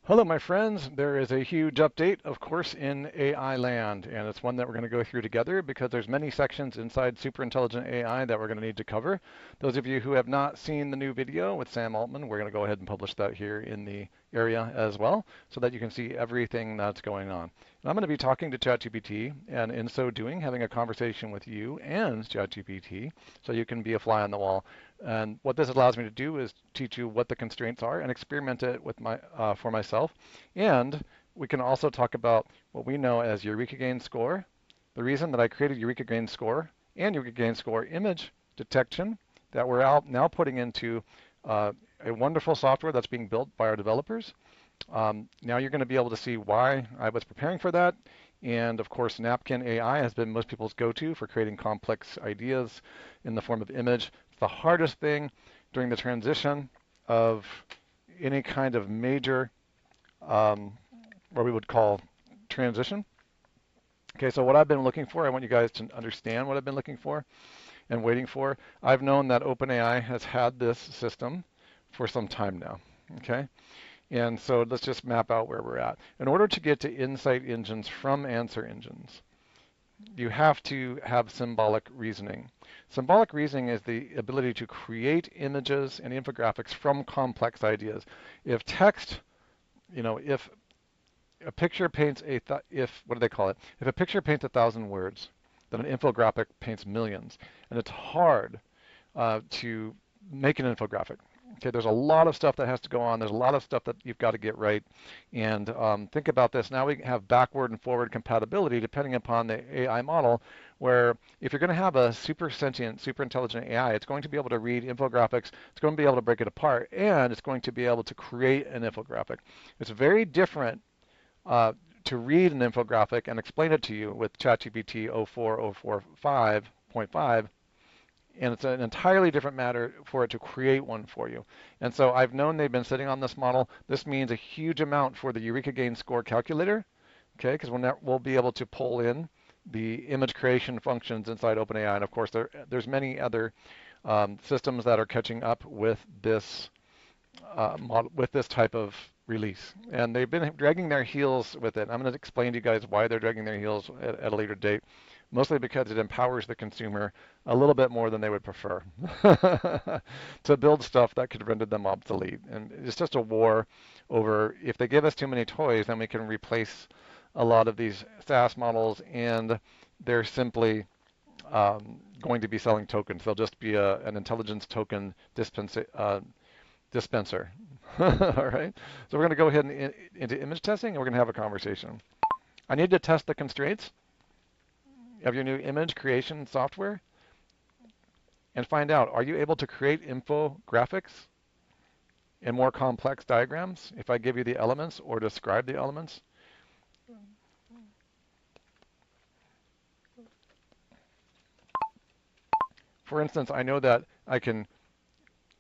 Hello, my friends. There is a huge update, of course, in AI land, and it's one that we're going to go through together because there's many sections inside super intelligent AI that we're going to need to cover. Those of you who have not seen the new video with Sam Altman, we're going to go ahead and publish that here in the area as well so that you can see everything that's going on. And I'm going to be talking to ChatGPT, and in so doing, having a conversation with you and ChatGPT so you can be a fly on the wall. And what this allows me to do is teach you what the constraints are and experiment it with for myself. And we can also talk about what we know as Eureka gain score, the reason that I created Eureka gain score and Eureka gain score image detection that we're out now putting into a wonderful software that's being built by our developers. Now you're going to be able to see why I was preparing for that. And of course, Napkin AI has been most people's go-to for creating complex ideas in the form of image. It's the hardest thing during the transition of any kind of major, what we would call transition. Okay, so what I've been looking for, I want you guys to understand what I've been looking for and waiting for. I've known that OpenAI has had this system for some time now. Okay, and so let's just map out where we're at. In order to get to insight engines from answer engines, you have to have symbolic reasoning. Symbolic reasoning is the ability to create images and infographics from complex ideas. If text, if a picture paints what do they call it? If a picture paints 1,000 words, then an infographic paints millions. And it's hard to make an infographic. Okay, there's a lot of stuff that has to go on. There's a lot of stuff that you've got to get right. And think about this. Now we have backward and forward compatibility depending upon the AI model, where if you're going to have a super sentient, super intelligent AI, it's going to be able to read infographics, it's going to be able to break it apart, and it's going to be able to create an infographic. It's very different to read an infographic and explain it to you with ChatGPT 04045.5, and it's an entirely different matter for it to create one for you. And so I've known they've been sitting on this model. This means a huge amount for the Eureka gain score calculator, okay, because we'll be able to pull in the image creation functions inside OpenAI. And of course, there's many other systems that are catching up with this model, with this type of release. And they've been dragging their heels with it. I'm going to explain to you guys why they're dragging their heels at a later date, mostly because it empowers the consumer a little bit more than they would prefer to build stuff that could render them obsolete. And it's just a war over if they give us too many toys, then we can replace a lot of these SaaS models, and they're simply going to be selling tokens. They'll just be an intelligence token dispenser. All right. So we're going to go ahead and into image testing, and we're going to have a conversation. I need to test the constraints of your new image creation software and find out, are you able to create infographics and more complex diagrams if I give you the elements or describe the elements? For instance, I know that I can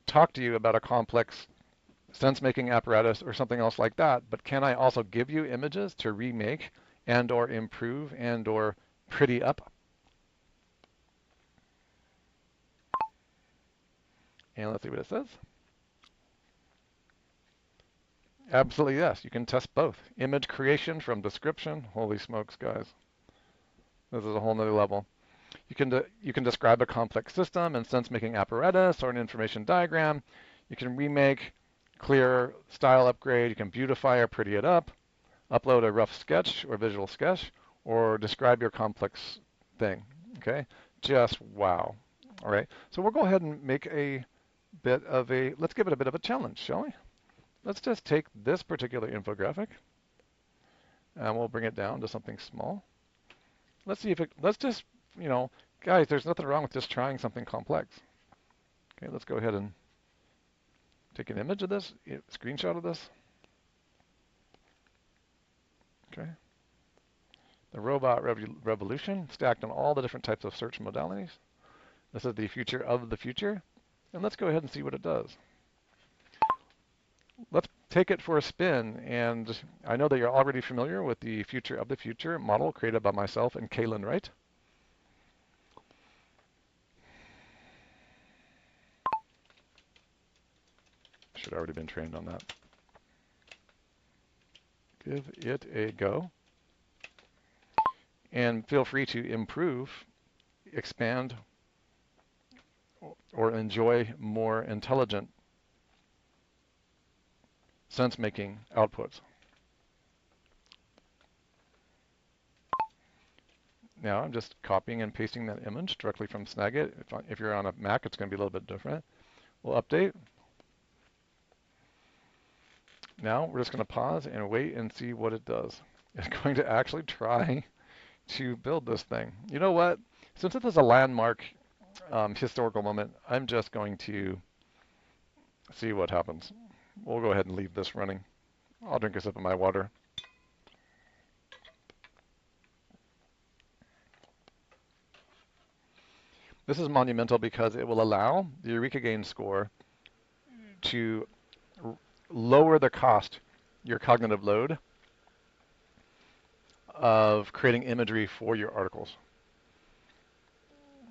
talk to you about a complex sense-making apparatus or something else like that, but can I also give you images to remake and or improve and or pretty up? And let's see what it says. Absolutely yes, you can test both. Image creation from description, holy smokes guys. This is a whole nother level. You can describe a complex system and sense-making apparatus or an information diagram. You can remake, clear, style upgrade. You can beautify or pretty it up, upload a rough sketch or visual sketch, or describe your complex thing. Okay, just wow. All right, so we'll go ahead and make let's give it a bit of a challenge, shall we? Let's just take this particular infographic and we'll bring it down to something small. Let's see if let's just, guys, there's nothing wrong with just trying something complex. Okay, let's go ahead and take an image of this, a screenshot of this. Okay. The robot revolution stacked on all the different types of search modalities. This is the future of the future. And let's go ahead and see what it does. Let's take it for a spin. And I know that you're already familiar with the future of the future model created by myself and Kaylin Wright. Should have already been trained on that. Give it a go. And feel free to improve, expand, or enjoy more intelligent sense-making outputs. Now I'm just copying and pasting that image directly from Snagit. If you're on a Mac, it's going to be a little bit different. We'll update. Now we're just going to pause and wait and see what it does. It's going to actually try to build this thing. You know what? Since it is a landmark historical moment, I'm just going to see what happens. We'll go ahead and leave this running. I'll drink a sip of my water. This is monumental because it will allow the Eureka gain score to lower the cost, your cognitive load, of creating imagery for your articles.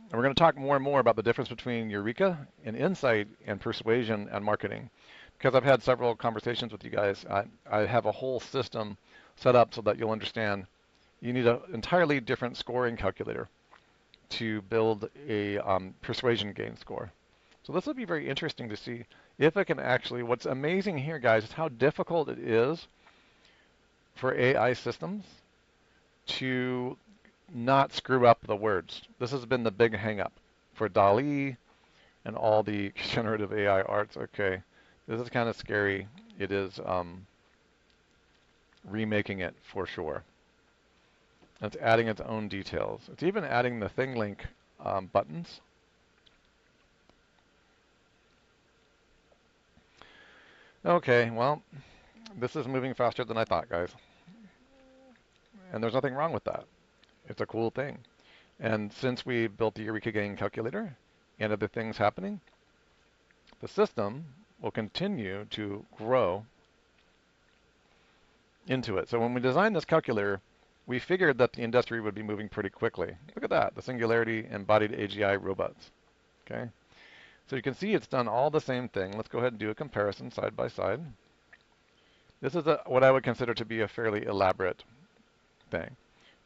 And we're going to talk more and more about the difference between Eureka and insight and persuasion and marketing. Because I've had several conversations with you guys, I have a whole system set up so that you'll understand you need an entirely different scoring calculator to build a persuasion gain score. So this will be very interesting to see if it can actually, what's amazing here, guys, is how difficult it is for AI systems to not screw up the words. This has been the big hang-up for DALL-E and all the generative AI arts. Okay, this is kind of scary. It is remaking it for sure. It's adding its own details. It's even adding the thing link buttons. Okay, well, this is moving faster than I thought, guys. And there's nothing wrong with that. It's a cool thing. And since we built the Eureka gain calculator and other things happening, the system will continue to grow into it. So when we designed this calculator, we figured that the industry would be moving pretty quickly. Look at that, the Singularity embodied AGI robots. Okay, so you can see it's done all the same thing. Let's go ahead and do a comparison side by side. This is what I would consider to be a fairly elaborate thing.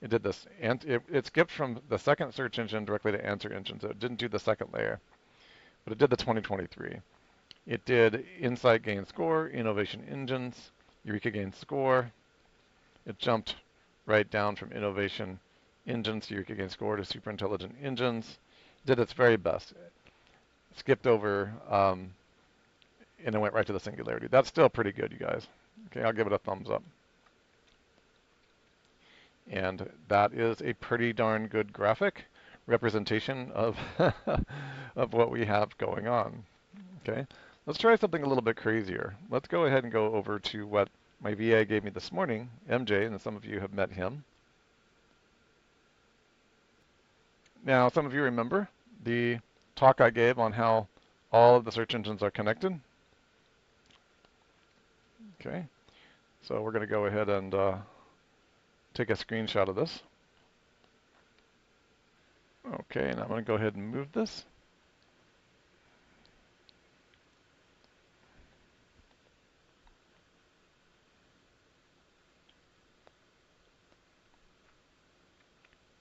It did this, and it skipped from the second search engine directly to answer engine, so it didn't do the second layer, but it did the 2023. It did insight gain score, innovation engines, Eureka gain score. It jumped right down from innovation engines to Eureka gain score to super intelligent engines. It did its very best. It skipped over and it went right to the Singularity. That's still pretty good, you guys. Okay, I'll give it a thumbs up. And that is a pretty darn good graphic representation of of what we have going on. Okay, let's try something a little bit crazier. Let's go ahead and go over to what my VA gave me this morning, MJ, and some of you have met him. Now, some of you remember the talk I gave on how all of the search engines are connected. Okay, so we're going to go ahead and take a screenshot of this. Okay, and I'm going to go ahead and move this.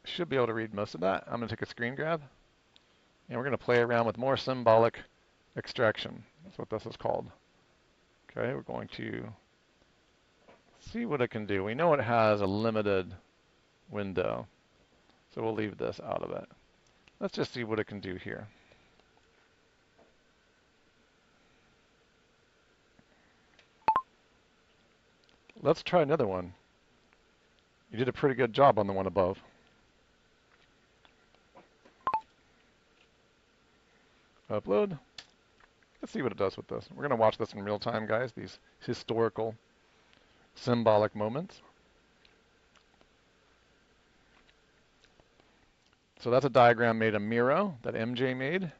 Should be able to read most of that. I'm going to take a screen grab, and we're going to play around with more symbolic extraction. That's what this is called. Okay, we're going to see what it can do. We know it has a limited window, so we'll leave this out of it. Let's just see what it can do here. Let's try another one. You did a pretty good job on the one above. Upload. Let's see what it does with this. We're going to watch this in real time, guys, these historical symbolic moments. So that's a diagram made of Miro that MJ made.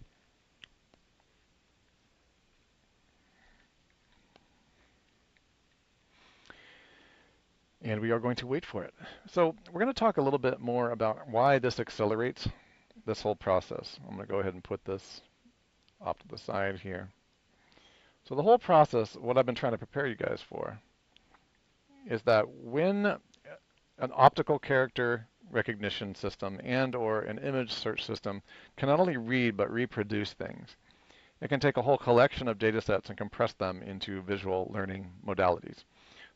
And we are going to wait for it. So we're going to talk a little bit more about why this accelerates this whole process. I'm going to go ahead and put this off to the side here. So the whole process, what I've been trying to prepare you guys for, is that when an optical character recognition system and or an image search system can not only read but reproduce things, it can take a whole collection of data sets and compress them into visual learning modalities.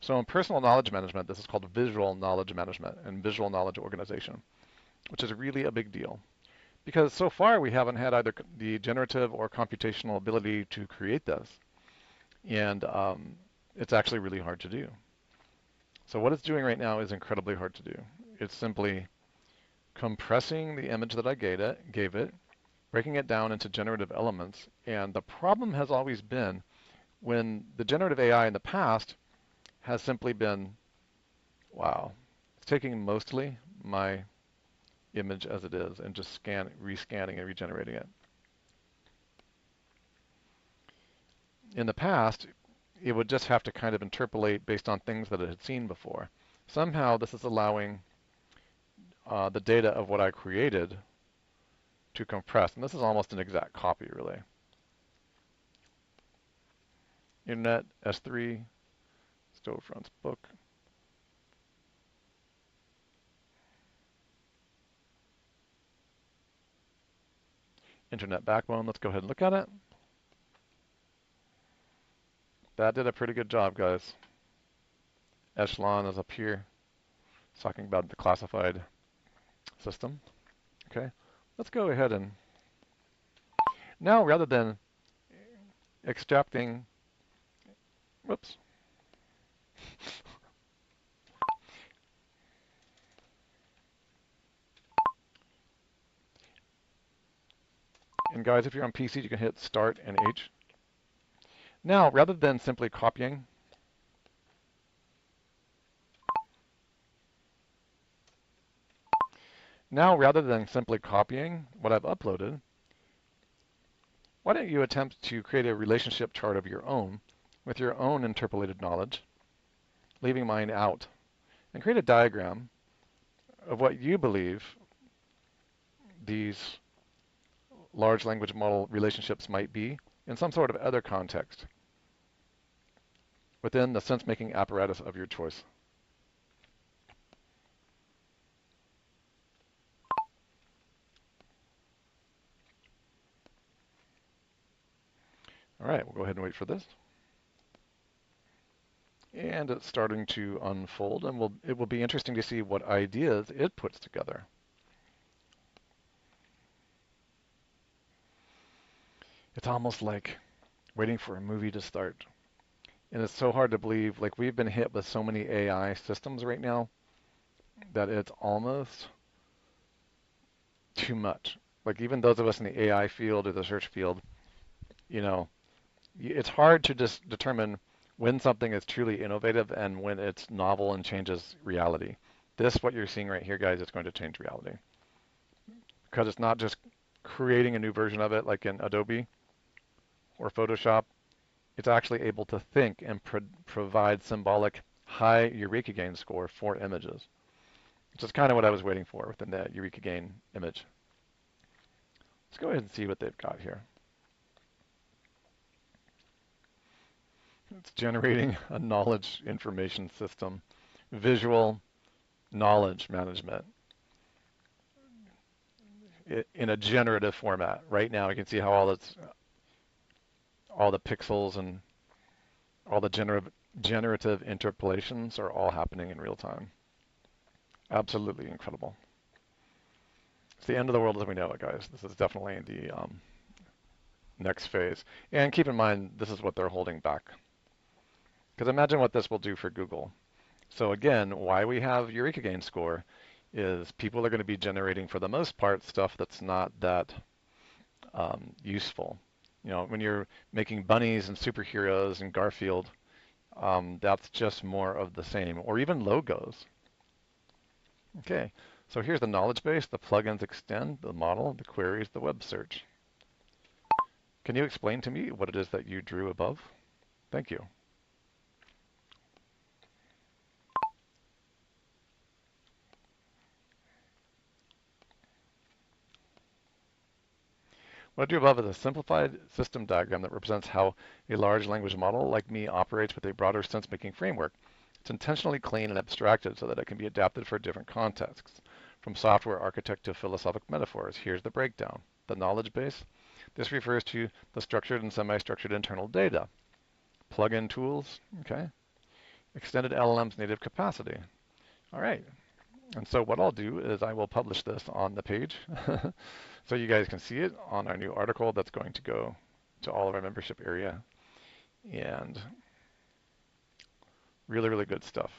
So in personal knowledge management, this is called visual knowledge management and visual knowledge organization, which is really a big deal. Because so far we haven't had either the generative or computational ability to create this. And it's actually really hard to do. So what it's doing right now is incredibly hard to do. It's simply compressing the image that I gave it, breaking it down into generative elements. And the problem has always been when the generative AI in the past has simply been, wow, it's taking mostly my image as it is and just rescanning and regenerating it. In the past, it would just have to kind of interpolate based on things that it had seen before. Somehow this is allowing the data of what I created to compress. And this is almost an exact copy, really. Internet, S3, Storefronts book. Internet backbone, let's go ahead and look at it. That did a pretty good job, guys. Echelon is up here. It's talking about the classified system. Okay, let's go ahead and now rather than extracting, whoops. And guys, if you're on PC, you can hit Start and H. Now, rather than simply copying, what I've uploaded, why don't you attempt to create a relationship chart of your own with your own interpolated knowledge, leaving mine out, and create a diagram of what you believe these large language model relationships might be in some sort of other context within the sense-making apparatus of your choice. All right, we'll go ahead and wait for this. And it's starting to unfold, and it will be interesting to see what ideas it puts together. It's almost like waiting for a movie to start. And it's so hard to believe, like we've been hit with so many AI systems right now that it's almost too much. Like even those of us in the AI field or the search field, you know, it's hard to just determine when something is truly innovative and when it's novel and changes reality. This, what you're seeing right here, guys, is going to change reality. Because it's not just creating a new version of it like in Adobe or Photoshop. It's actually able to think and provide symbolic high Eureka gain score for images, which is kind of what I was waiting for within the Eureka gain image. Let's go ahead and see what they've got here. It's generating a knowledge information system, visual knowledge management in a generative format. Right now, you can see how all the pixels and all the generative interpolations are all happening in real time. Absolutely incredible. It's the end of the world as we know it, guys. This is definitely the next phase. And keep in mind, this is what they're holding back. Because imagine what this will do for Google. So again, why we have Eureka gain score is people are going to be generating, for the most part, stuff that's not that useful. You know, when you're making bunnies and superheroes and Garfield, that's just more of the same, or even logos. Okay, so here's the knowledge base, the plugins extend, the model, the queries, the web search. Can you explain to me what it is that you drew above? Thank you. What I drew above is a simplified system diagram that represents how a large language model like me operates with a broader sense-making framework. It's intentionally clean and abstracted so that it can be adapted for different contexts. From software architect to philosophic metaphors, here's the breakdown. The knowledge base. This refers to the structured and semi-structured internal data. Plug-in tools, okay. Extended LLM's native capacity. All right. And so what I'll do is I will publish this on the page so you guys can see it on our new article that's going to go to all of our membership area. And really, really good stuff.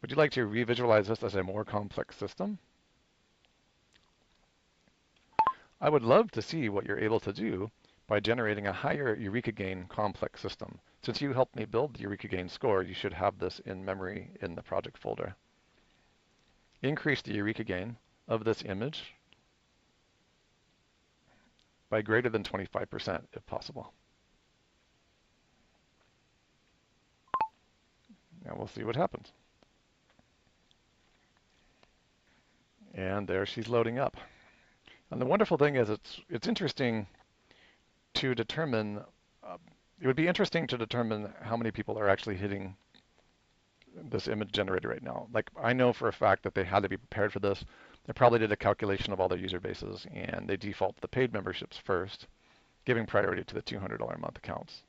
Would you like to revisualize this as a more complex system? I would love to see what you're able to do by generating a higher Eureka gain complex system. Since you helped me build the Eureka gain score, you should have this in memory in the project folder. Increase the Eureka gain of this image by greater than 25% if possible. Now we'll see what happens. And there she's loading up. And the wonderful thing is it's interesting to determine, it would be interesting to determine how many people are actually hitting this image generator right now. Like I know for a fact that they had to be prepared for this. They probably did a calculation of all their user bases and they default to the paid memberships first, giving priority to the $200 a month accounts.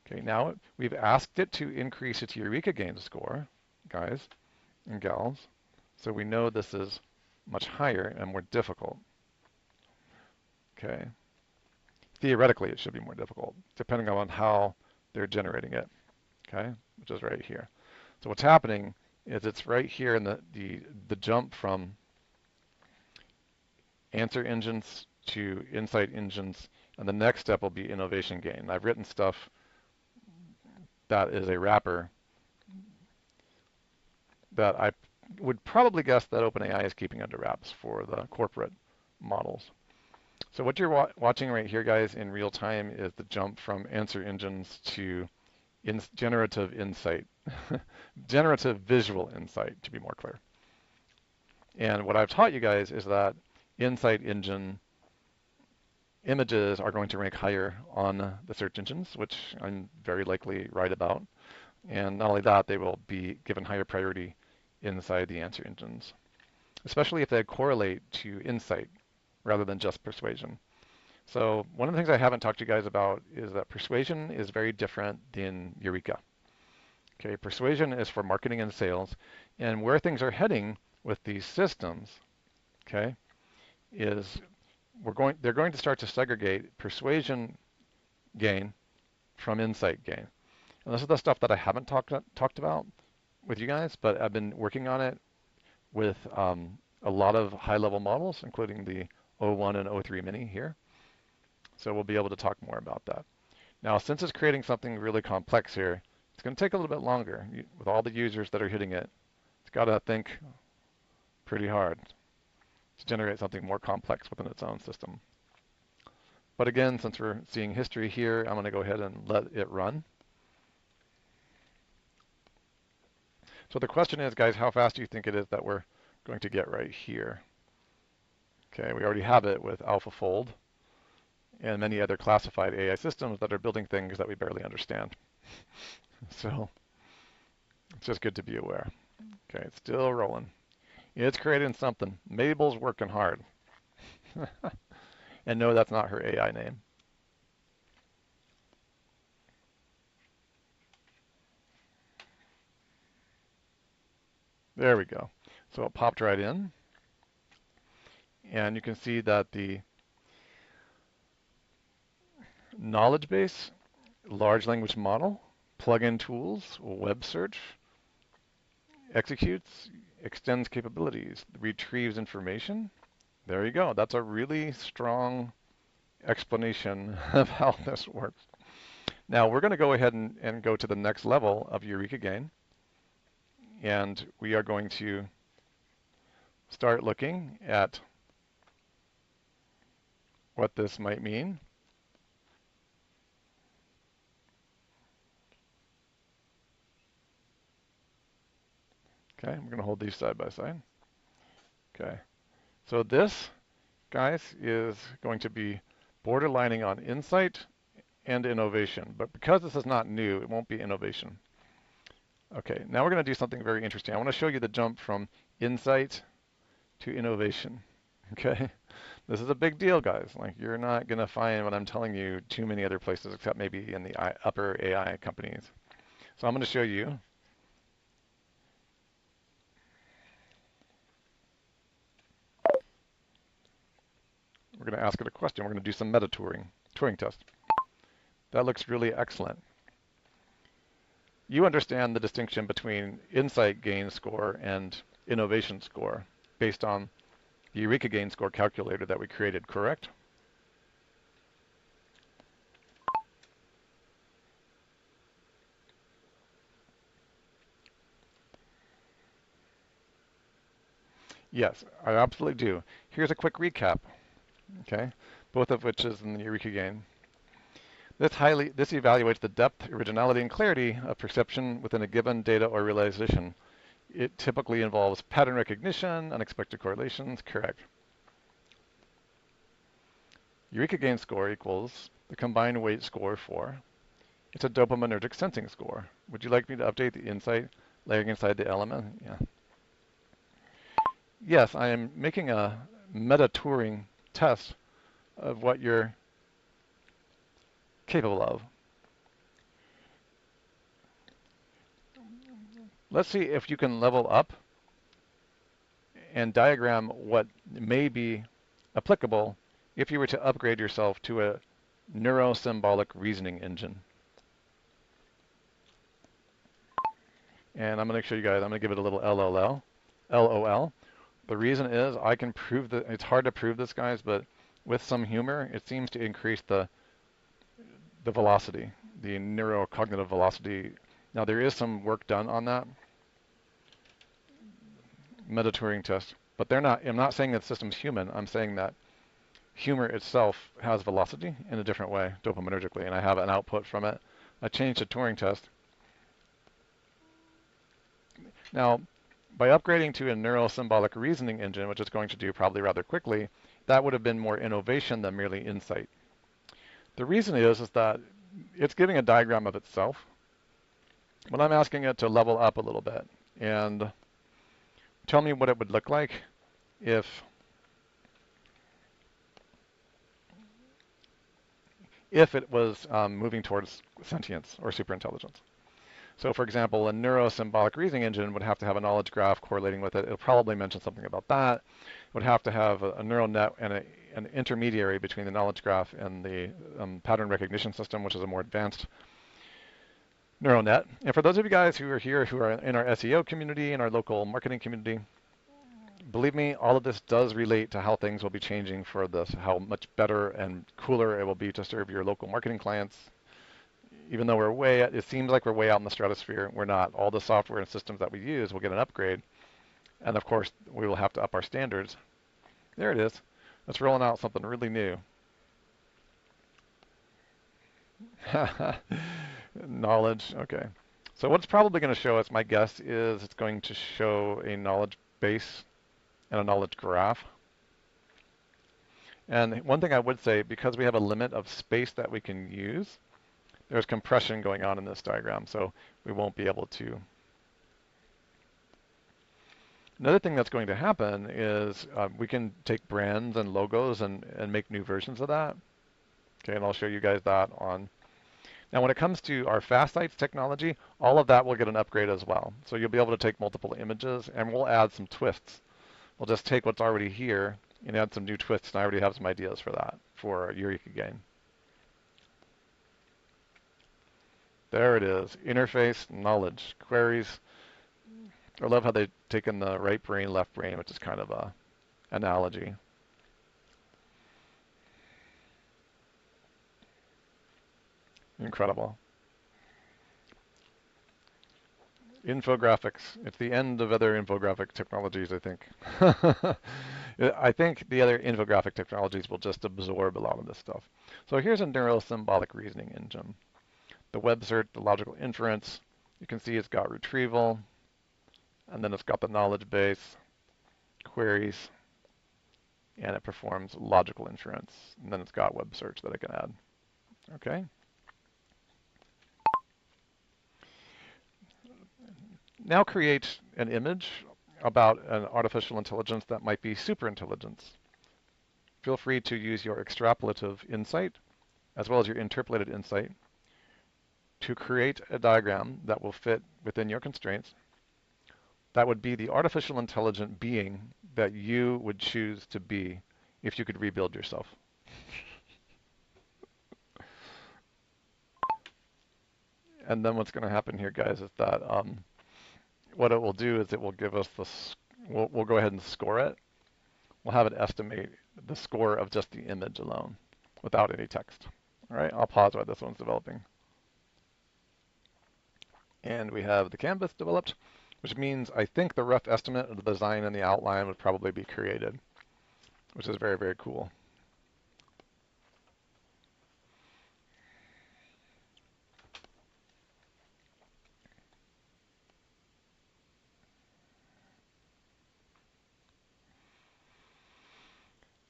Okay, now we've asked it to increase its Eureka gain score, guys and gals. So we know this is much higher and more difficult. Okay. Theoretically, it should be more difficult, depending on how they're generating it. Okay, which is right here. So what's happening is it's right here in the jump from answer engines to insight engines, and the next step will be innovation gain. I've written stuff that is a wrapper that I would probably guess that OpenAI is keeping under wraps for the corporate models. So what you're watching right here, guys, in real time is the jump from answer engines to generative insight, generative visual insight, to be more clear. And what I've taught you guys is that insight engine images are going to rank higher on the search engines, which I'm very likely right about. And not only that, they will be given higher priority inside the answer engines, especially if they correlate to insight rather than just persuasion. So one of the things I haven't talked to you guys about is that persuasion is very different than Eureka. Okay, persuasion is for marketing and sales, and where things are heading with these systems, okay, is they're going to start to segregate persuasion gain from insight gain. And this is the stuff that I haven't talked about with you guys, but I've been working on it with a lot of high-level models, including the O1 and O3 mini here. So we'll be able to talk more about that. Now, since it's creating something really complex here, it's going to take a little bit longer. With all the users that are hitting it, it's got to think pretty hard to generate something more complex within its own system. But again, since we're seeing history here, I'm going to go ahead and let it run. So the question is, guys, how fast do you think it is that we're going to get right here? Okay, we already have it with AlphaFold and many other classified AI systems that are building things that we barely understand. So it's just good to be aware. Okay, it's still rolling. It's creating something. Mabel's working hard. And no, that's not her AI name. There we go. So it popped right in. And you can see that the knowledge base, large language model, plugin tools, web search, executes, extends capabilities, retrieves information. There you go. That's a really strong explanation of how this works. Now we're going to go ahead and go to the next level of Eureka gain. And we are going to start looking at what this might mean. Okay, I'm going to hold these side by side. Okay, so this, guys, is going to be borderlining on insight and innovation. But because this is not new, it won't be innovation. Okay, now we're going to do something very interesting. I want to show you the jump from insight to innovation. Okay, this is a big deal, guys. Like, you're not going to find what I'm telling you too many other places, except maybe in the upper AI companies. So I'm going to show you. We're going to ask it a question. We're going to do some meta Turing test. That looks really excellent. You understand the distinction between insight gain score and innovation score based on the Eureka gain score calculator that we created, correct? Yes, I absolutely do. Here's a quick recap, okay? Both of which is in the Eureka gain. This evaluates the depth, originality, and clarity of perception within a given data or realization. It typically involves pattern recognition, unexpected correlations, correct. Eureka gain score equals the combined weight score for. It's a dopaminergic sensing score. Would you like me to update the insight layering inside the element? Yeah. Yes, I am making a meta Turing test of what you're capable of. Let's see if you can level up and diagram what may be applicable if you were to upgrade yourself to a neurosymbolic reasoning engine. And I'm going to show you guys, I'm going to give it a little LOL. The reason is I can prove that it's hard to prove this, guys, but with some humor, it seems to increase the velocity, the neurocognitive velocity. Now, there is some work done on that meta Turing test, but I'm not saying that the system's human. I'm saying that humor itself has velocity in a different way, dopaminergically, and I have an output from it. I changed the Turing test. Now, by upgrading to a neurosymbolic reasoning engine, which it's going to do probably rather quickly, that would have been more innovation than merely insight. The reason is that it's giving a diagram of itself, but I'm asking it to level up a little bit and tell me what it would look like if it was moving towards sentience or superintelligence. So, for example, a neurosymbolic reasoning engine would have to have a knowledge graph correlating with it. It'll probably mention something about that. It would have to have a neural net and an intermediary between the knowledge graph and the pattern recognition system, which is a more advanced neural net. And for those of you guys who are here, who are in our SEO community, in our local marketing community, believe me, all of this does relate to how things will be changing for this, how much better and cooler it will be to serve your local marketing clients. Even though it seems like we're way out in the stratosphere, we're not. All the software and systems that we use will get an upgrade. And of course, we will have to up our standards. There it is. It's rolling out something really new. Knowledge, okay. So what it's probably going to show us, my guess is it's going to show a knowledge base and a knowledge graph. And one thing I would say, because we have a limit of space that we can use, there's compression going on in this diagram, so we won't be able to. Another thing that's going to happen is we can take brands and logos and make new versions of that. Okay, and I'll show you guys that on. Now, when it comes to our fast sites technology, all of that will get an upgrade as well. So you'll be able to take multiple images, and we'll add some twists. We'll just take what's already here and add some new twists, and I already have some ideas for that for Eureka gain. There it is, interface, knowledge, queries. I love how they've taken the right brain, left brain, which is kind of a analogy. Incredible. Infographics. It's the end of other infographic technologies, I think. I think the other infographic technologies will just absorb a lot of this stuff. So here's a neurosymbolic reasoning engine. The web search, the logical inference. You can see it's got retrieval, and then it's got the knowledge base, queries, and it performs logical inference. And then it's got web search that I can add. Okay. Now create an image about an artificial intelligence that might be super intelligence. Feel free to use your extrapolative insight as well as your interpolated insight to create a diagram that will fit within your constraints. That would be the artificial intelligent being that you would choose to be if you could rebuild yourself. And then what's going to happen here, guys, is that what it will do is it will give us we'll go ahead and score it. We'll have it estimate the score of just the image alone without any text. All right, I'll pause while this one's developing. And we have the canvas developed, which means I think the rough estimate of the design and the outline would probably be created, which is very, very cool.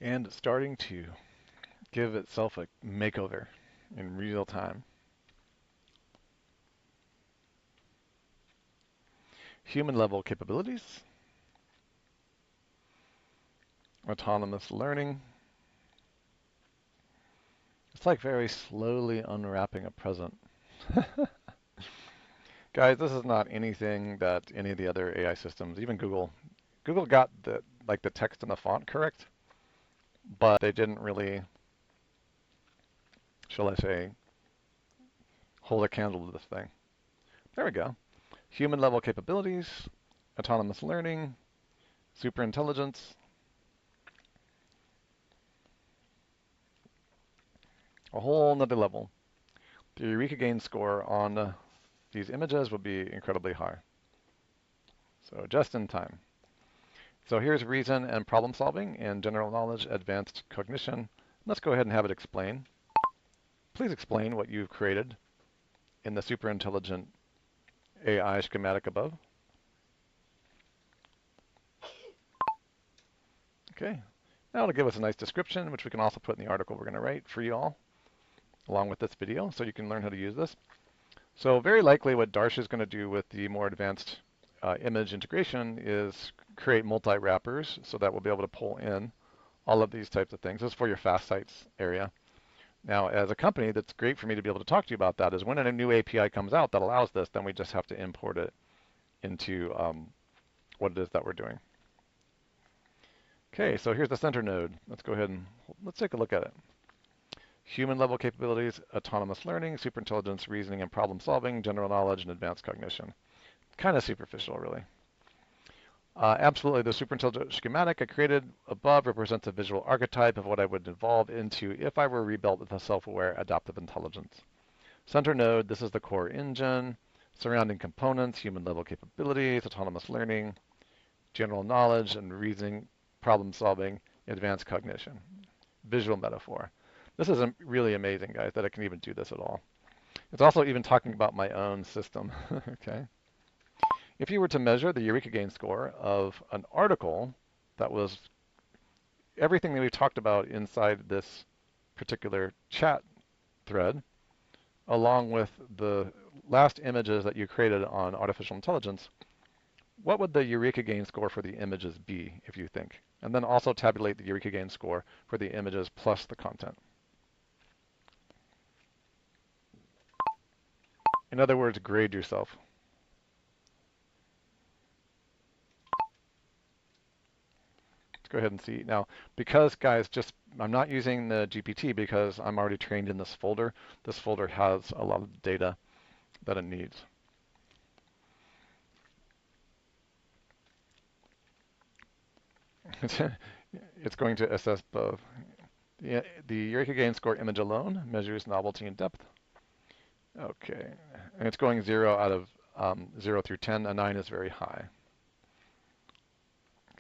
And it's starting to give itself a makeover in real time. Human level capabilities, autonomous learning. It's like very slowly unwrapping a present. Guys, this is not anything that any of the other AI systems, even Google got the text and the font correct, but they didn't really, shall I say, hold a candle to this thing. There we go. Human level capabilities, autonomous learning, super intelligence. A whole nother level. The Eureka gain score on these images would be incredibly high. So just in time. So here's reason and problem solving and general knowledge, advanced cognition. Let's go ahead and have it explain. Please explain what you've created in the super intelligent AI schematic above. Okay. Now it'll give us a nice description, which we can also put in the article we're going to write for you all, along with this video, so you can learn how to use this. So very likely what Darsh is going to do with the more advanced image integration is create multi-wrappers so that we'll be able to pull in all of these types of things. This is for your fast sites area. Now, as a company, that's great for me to be able to talk to you about that is when a new API comes out that allows this, then we just have to import it into what it is that we're doing. Okay, so here's the center node. Let's go ahead and let's take a look at it. Human level capabilities, autonomous learning, superintelligence, reasoning and problem solving, general knowledge, and advanced cognition. Kind of superficial, really. Absolutely, the superintelligent schematic I created above represents a visual archetype of what I would evolve into if I were rebuilt with a self-aware adaptive intelligence. Center node, this is the core engine. Surrounding components, human level capabilities, autonomous learning, general knowledge and reasoning, problem solving, advanced cognition. Visual metaphor. This is really amazing, guys, that I can even do this at all. It's also even talking about my own system, okay? If you were to measure the Eureka gain score of an article that was everything that we talked about inside this particular chat thread, along with the last images that you created on artificial intelligence, what would the Eureka gain score for the images be, if you think? And then also tabulate the Eureka gain score for the images plus the content. In other words, grade yourself. Let's go ahead and see. Now, because, guys, I'm not using the GPT because I'm already trained in this folder. This folder has a lot of data that it needs. It's going to assess both. The Eureka gain score image alone measures novelty and depth. Okay, and it's going 0 out of 0 through 10. A 9 is very high.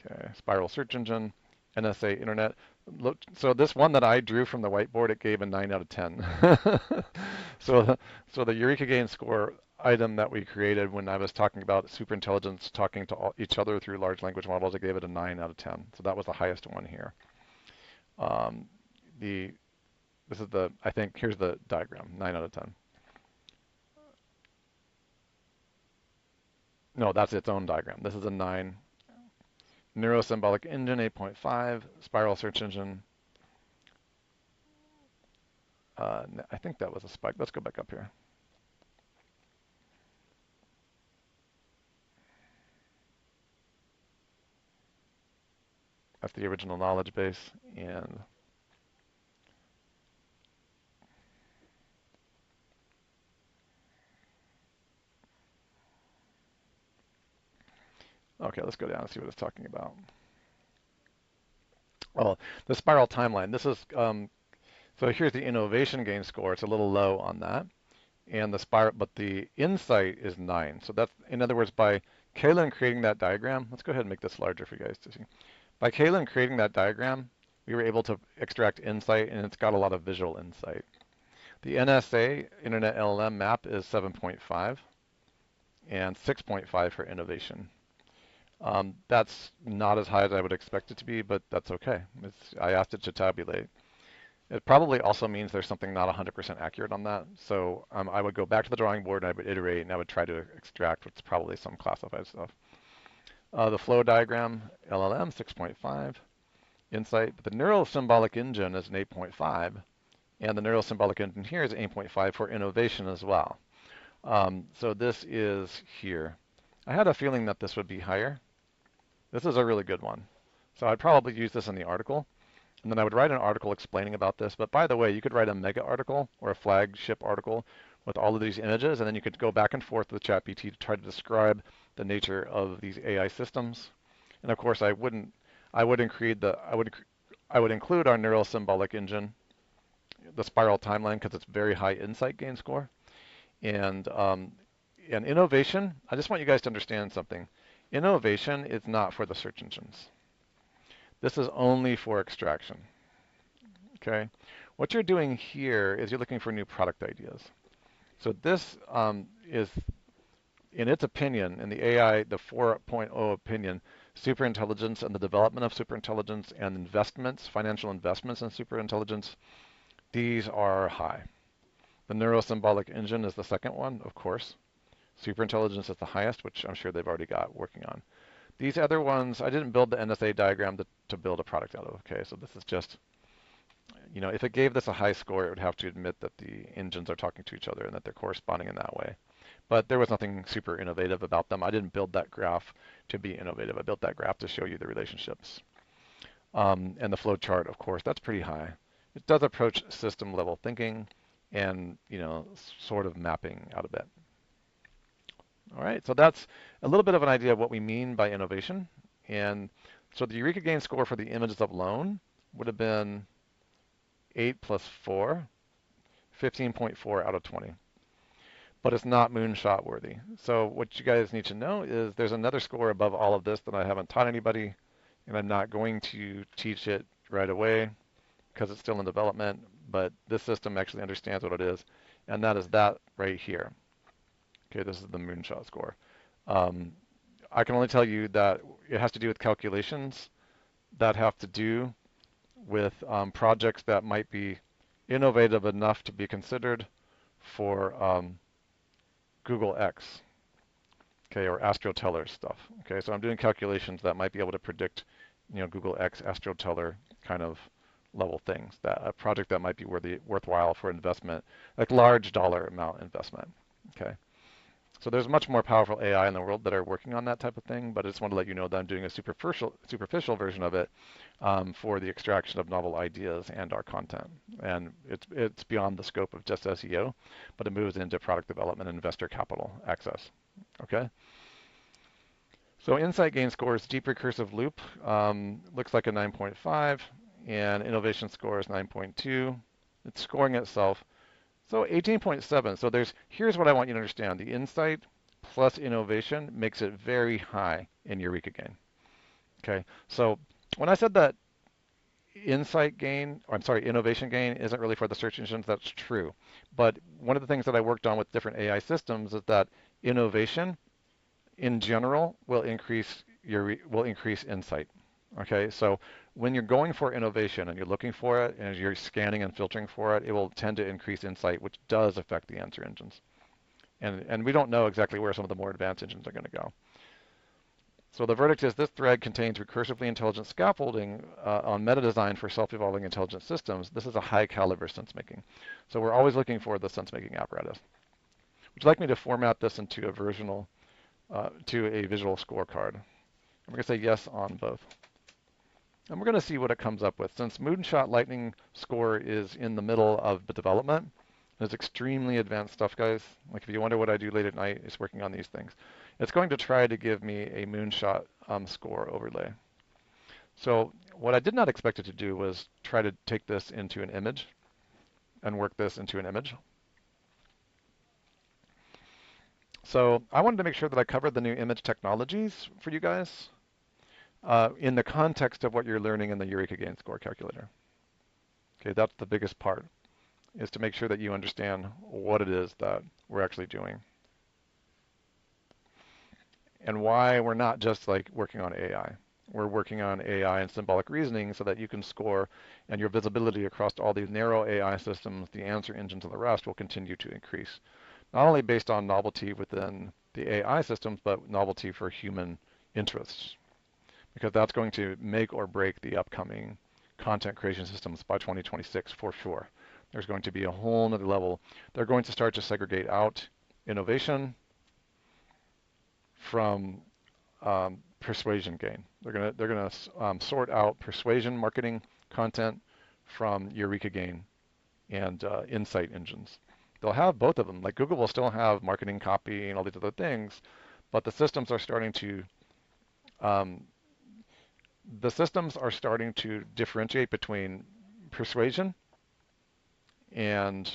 Okay, spiral search engine, NSA internet. Look, so this one that I drew from the whiteboard, it gave a 9 out of 10. so the Eureka gain score item that we created when I was talking about superintelligence talking to each other through large language models, I gave it a 9 out of 10. So that was the highest one here. This is I think, here's the diagram, 9 out of 10. No, that's its own diagram. This is a 9. Neurosymbolic engine 8.5, spiral search engine. I think that was a spike. Let's go back up here. That's the original knowledge base. And okay, let's go down and see what it's talking about. Oh, the spiral timeline. This is so here's the innovation gain score. It's a little low on that, and the spiral, but the insight is 9. So that's, in other words, by Kalen creating that diagram. Let's go ahead and make this larger for you guys to see. By Kalen creating that diagram, we were able to extract insight, and it's got a lot of visual insight. The NSA, Internet LLM map, is 7.5 and 6.5 for innovation. That's not as high as I would expect it to be, but that's okay. I asked it to tabulate. It probably also means there's something not 100% accurate on that. So I would go back to the drawing board and I would iterate and I would try to extract what's probably some classified stuff. The flow diagram, LLM 6.5, insight. But the neural symbolic engine is an 8.5, and the neural symbolic engine here is 8.5 for innovation as well. So this is here. I had a feeling that this would be higher. This is a really good one. So I'd probably use this in the article. And then I would write an article explaining about this. But by the way, you could write a mega article or a flagship article with all of these images, and then you could go back and forth with ChatGPT to try to describe the nature of these AI systems. And of course, I would include our neural symbolic engine, the spiral timeline, because it's very high insight gain score, and innovation. I just want you guys to understand something. Innovation is not for the search engines. This is only for extraction. Okay, what you're doing here is you're looking for new product ideas. So this is, in its opinion, in the AI, the 4.0 opinion, superintelligence and the development of superintelligence and investments, financial investments in superintelligence, these are high. The neurosymbolic engine is the second one, of course. Superintelligence is the highest, which I'm sure they've already got working on. These other ones, I didn't build the NSA diagram to build a product out of. Okay, so this is just, if it gave this a high score, it would have to admit that the engines are talking to each other and that they're corresponding in that way. But there was nothing super innovative about them. I didn't build that graph to be innovative. I built that graph to show you the relationships. And the flow chart, of course, that's pretty high. It does approach system level thinking and, sort of mapping out a bit. All right, so that's a little bit of an idea of what we mean by innovation. And so the Eureka gain score for the images alone would have been 8 plus 4, 15.4 out of 20. But it's not moonshot worthy. So what you guys need to know is there's another score above all of this that I haven't taught anybody, and I'm not going to teach it right away because it's still in development, but this system actually understands what it is, and that is that right here. Okay, this is the moonshot score. I can only tell you that it has to do with calculations that have to do with projects that might be innovative enough to be considered for Google X, okay, or AstroTeller stuff. Okay, so I'm doing calculations that might be able to predict, Google X, AstroTeller kind of level things, that a project that might be worthwhile for investment, like large dollar amount investment. Okay. So there's much more powerful AI in the world that are working on that type of thing, but I just want to let you know that I'm doing a superficial version of it for the extraction of novel ideas and our content. And it's beyond the scope of just SEO, but it moves into product development and investor capital access. Okay. So insight gain scores, deep recursive loop, looks like a 9.5, and innovation score is 9.2. It's scoring itself. So 18.7. So here's what I want you to understand. The insight plus innovation makes it very high in Eureka gain. Okay. So when I said that innovation gain isn't really for the search engines, that's true. But one of the things that I worked on with different AI systems is that innovation in general will increase insight. Okay, so when you're going for innovation and you're looking for it and you're scanning and filtering for it, it will tend to increase insight, which does affect the answer engines. And we don't know exactly where some of the more advanced engines are going to go. So the verdict is this thread contains recursively intelligent scaffolding on meta design for self-evolving intelligent systems. This is a high caliber sense making. So we're always looking for the sense making apparatus. Would you like me to format this into a to a visual scorecard? I'm going to say yes on both. And we're going to see what it comes up with. Since Moonshot Lightning Score is in the middle of the development, it's extremely advanced stuff, guys. Like if you wonder what I do late at night, it's working on these things. It's going to try to give me a Moonshot score overlay. So what I did not expect it to do was try to take this into an image and work this into an image. So I wanted to make sure that I covered the new image technologies for you guys in the context of what you're learning in the Eureka Gain Score Calculator. Okay, that's the biggest part, is to make sure that you understand what it is that we're actually doing and why we're not just like working on AI. We're working on AI and symbolic reasoning so that you can score and your visibility across all these narrow AI systems, the answer engines and the rest will continue to increase. Not only based on novelty within the AI systems, but novelty for human interests, because that's going to make or break the upcoming content creation systems by 2026 for sure. There's going to be a whole nother level. They're going to start to segregate out innovation from persuasion gain. They're gonna sort out persuasion marketing content from Eureka gain and insight engines. They'll have both of them. Like Google will still have marketing copy and all these other things, but the systems are starting to differentiate between persuasion and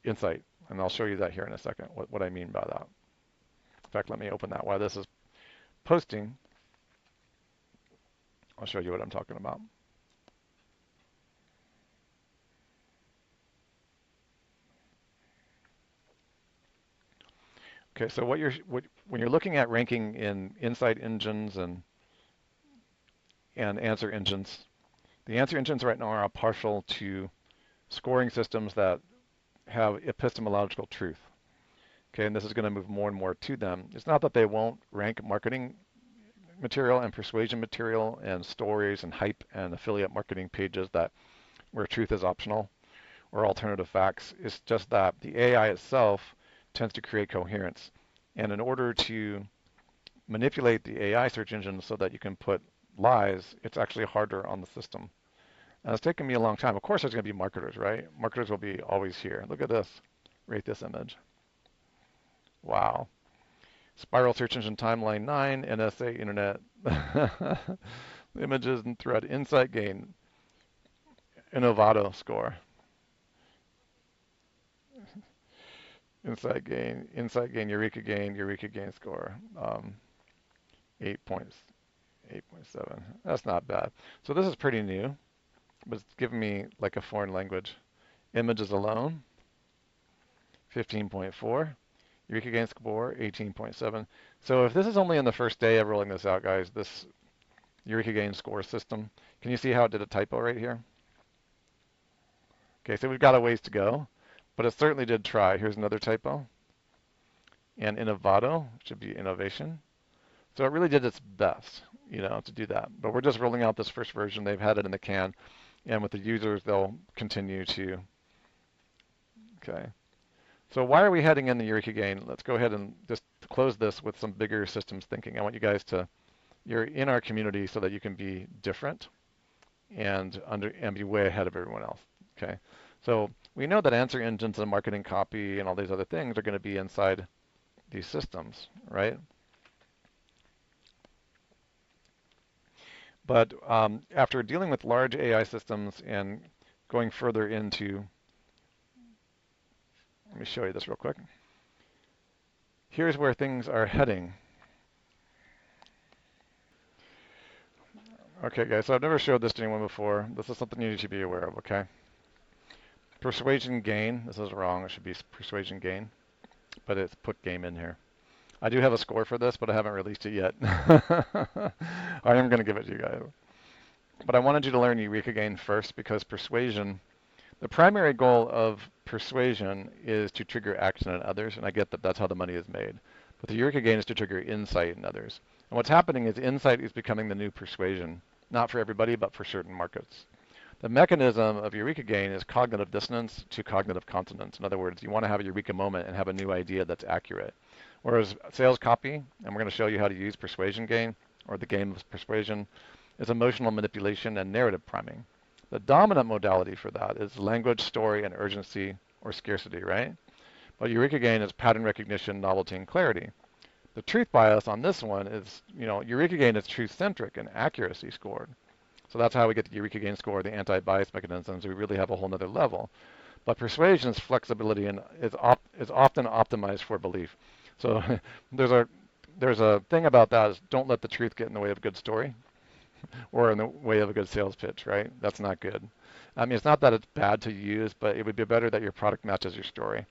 insight. And I'll show you that here in a second, what I mean by that. In fact, let me open that while this is posting. I'll show you what I'm talking about. Okay, so when you're looking at ranking in insight engines and answer engines, the answer engines right now are partial to scoring systems that have epistemological truth. Okay, and this is going to move more and more to them. It's not that they won't rank marketing material and persuasion material and stories and hype and affiliate marketing pages where truth is optional or alternative facts. It's just that the AI itself tends to create coherence. And in order to manipulate the AI search engine so that you can put lies, it's actually harder on the system. And it's taken me a long time. Of course, there's going to be marketers, right? Marketers will be always here. Look at this. Rate this image. Wow. Spiral search engine timeline 9, NSA internet. Images and thread. Insight gain. Innovado score. Insight gain, Eureka gain score. 8.7. That's not bad. So this is pretty new, but it's giving me like a foreign language. Images alone, 15.4. Eureka gain score, 18.7. So if this is only in the first day of rolling this out, guys, this Eureka gain score system, can you see how it did a typo right here? Okay, so we've got a ways to go, but it certainly did try. Here's another typo. And Innovado should be innovation. So it really did its best, to do that. But we're just rolling out this first version. They've had it in the can. And with the users, they'll continue to. Okay. So why are we heading in the Eureka gain? Let's go ahead and just close this with some bigger systems thinking. I want you guys you're in our community so that you can be different and be way ahead of everyone else. Okay. So we know that answer engines and marketing copy and all these other things are going to be inside these systems, right? But after dealing with large AI systems and going further into, let me show you this real quick. Here's where things are heading. Okay, guys, so I've never showed this to anyone before. This is something you need to be aware of, okay? Persuasion gain, this is wrong, it should be persuasion gain, but it's put game in here. I do have a score for this, but I haven't released it yet. I am going to give it to you guys. But I wanted you to learn Eureka gain first because persuasion, The primary goal of persuasion is to trigger action in others, and I get that that's how the money is made. But the Eureka gain is to trigger insight in others. And what's happening is insight is becoming the new persuasion, not for everybody, but for certain markets. The mechanism of Eureka gain is cognitive dissonance to cognitive consonance. In other words, you want to have a Eureka moment and have a new idea that's accurate. Whereas sales copy, and we're going to show you how to use persuasion gain, or the game of persuasion, is emotional manipulation and narrative priming. The dominant modality for that is language, story, and urgency or scarcity, right? But Eureka gain is pattern recognition, novelty, and clarity. The truth bias on this one is, Eureka gain is truth-centric and accuracy scored. So that's how we get the Eureka gain score, the anti-bias mechanisms. We really have a whole nother level. But persuasion's flexibility and is often optimized for belief. So there's a thing about that is don't let the truth get in the way of a good story or in the way of a good sales pitch, right? That's not good. I mean, it's not that it's bad to use, but it would be better that your product matches your story.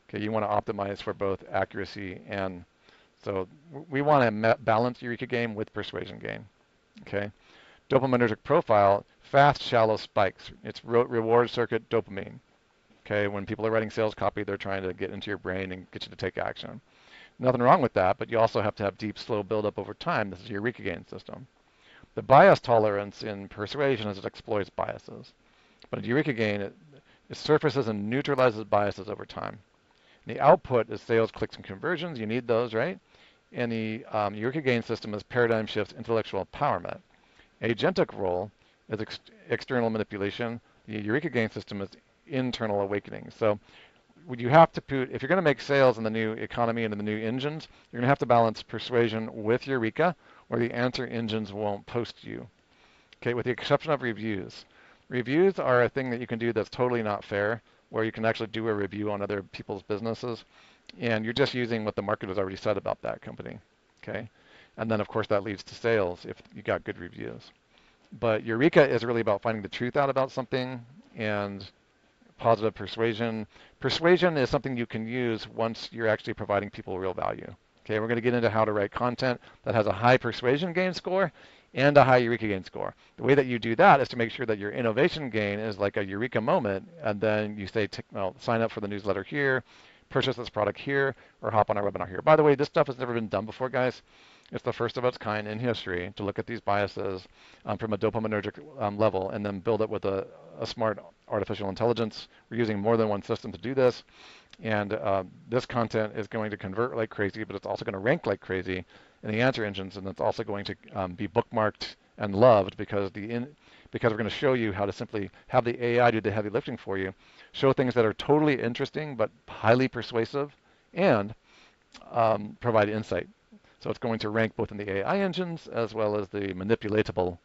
Okay, you want to optimize for both accuracy and so we want to balance Eureka gain with persuasion gain. Okay, dopaminergic profile, fast, shallow spikes. It's reward circuit dopamine. Okay, when people are writing sales copy, they're trying to get into your brain and get you to take action. Nothing wrong with that, but you also have to have deep, slow buildup over time. This is your Eureka gain system. The bias tolerance in persuasion is it exploits biases. But in Eureka gain, it surfaces and neutralizes biases over time. And the output is sales, clicks, and conversions. You need those, right? And the Eureka gain system is paradigm shifts, intellectual empowerment. Agentic role is external manipulation. The Eureka gain system is internal awakening. So you have to put, if you're going to make sales in the new economy and in the new engines, you're going to have to balance persuasion with Eureka, or the answer engines won't post you. Okay, with the exception of reviews. Reviews are a thing that you can do that's totally not fair, where you can actually do a review on other people's businesses, and you're just using what the market has already said about that company. Okay, and then of course that leads to sales if you got good reviews. But Eureka is really about finding the truth out about something and positive persuasion. Persuasion is something you can use once you're actually providing people real value. Okay, we're going to get into how to write content that has a high persuasion gain score and a high Eureka gain score. The way that you do that is to make sure that your innovation gain is like a Eureka moment, and then you say, well, sign up for the newsletter here, purchase this product here, or hop on our webinar here. By the way, this stuff has never been done before, guys. It's the first of its kind in history to look at these biases from a dopaminergic level and then build it with a smart artificial intelligence. We're using more than one system to do this. And this content is going to convert like crazy, but it's also going to rank like crazy in the answer engines, and it's also going to be bookmarked and loved because we're going to show you how to simply have the AI do the heavy lifting for you, show things that are totally interesting but highly persuasive, and provide insight. So it's going to rank both in the AI engines as well as the manipulatable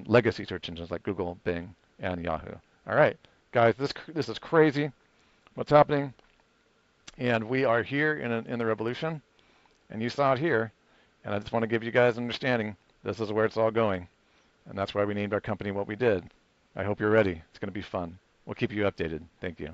legacy search engines like Google, Bing, and Yahoo. All right, guys, this is crazy. What's happening? And we are here in the revolution, and you saw it here. And I just want to give you guys an understanding. This is where it's all going, and that's why we named our company what we did. I hope you're ready. It's going to be fun. We'll keep you updated. Thank you.